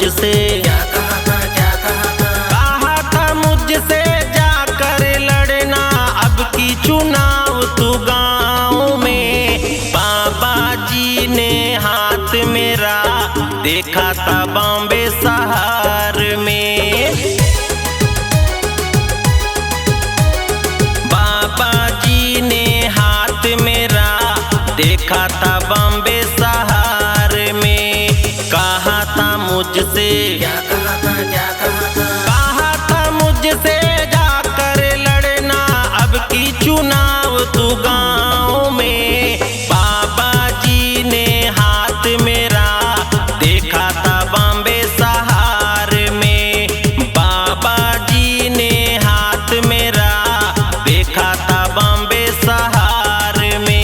मुझसे, क्या कहा था, क्या कहा था? कहा था मुझसे जाकर लड़ना अब की चुनाव तू गाँव में। बाबा जी ने हाथ मेरा देखा था बॉम्बे शहर में। बाबा जी ने हाथ मेरा देखा था बॉम्बे शहर में। कहा था मुझसे, क्या कहा था, क्या कहा था? कहा था मुझसे जाकर लड़ना अब की चुनाव तू गाँव में। बाबा जी ने हाथ मेरा देखा था बॉम्बे शहर में। बाबा जी ने हाथ मेरा देखा था बॉम्बे शहर में।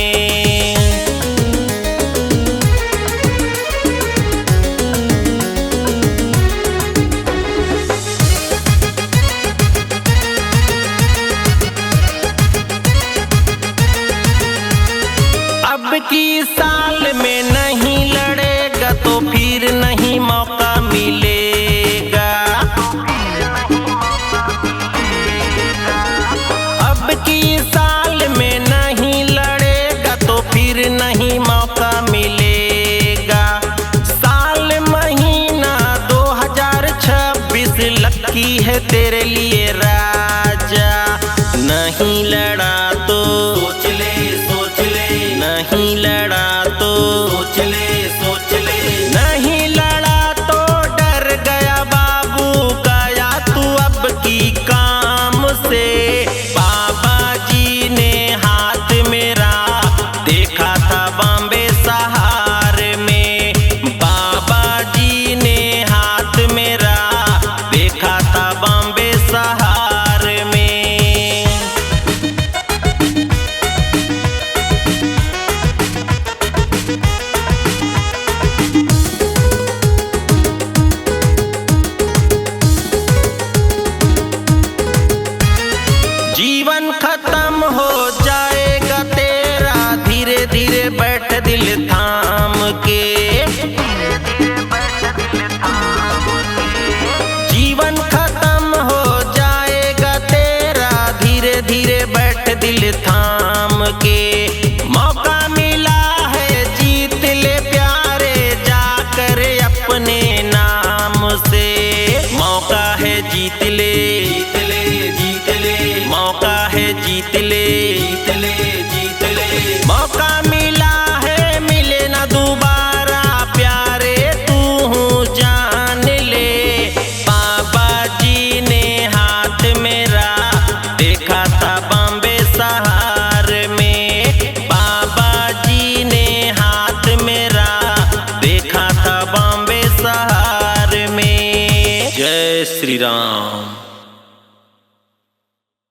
अब की साल में नहीं लड़ेगा तो फिर नहीं मौका मिलेगा। अब की साल में नहीं लड़ेगा तो फिर नहीं मौका मिलेगा। साल महीना 2026 लकी है तेरे लिए राजा। नहीं लड़ा तो सोच ले, सोच ले, नहीं लड़ा तो सोच ले, सोच ले। नहीं लड़ा तो डर गया बाबू गया तू अब की काम से। बाबा जी ने हाथ मेरा देखा था बॉम्बे शहर में। बाबा जी ने हाथ मेरा देखा था बॉम्बे शहर में। जीवन खत्म हो जाएगा तेरा धीरे धीरे बैठ दिल थाम के। जीवन खत्म हो जाएगा तेरा धीरे धीरे बैठ दिल थाम के। मौका मिला है जीत ले प्यारे जाकर अपने नाम से। मौका है जीत ले, जीत ले, जीत ले, मौका है जीत ले, जीत ले, जीत ले। मौका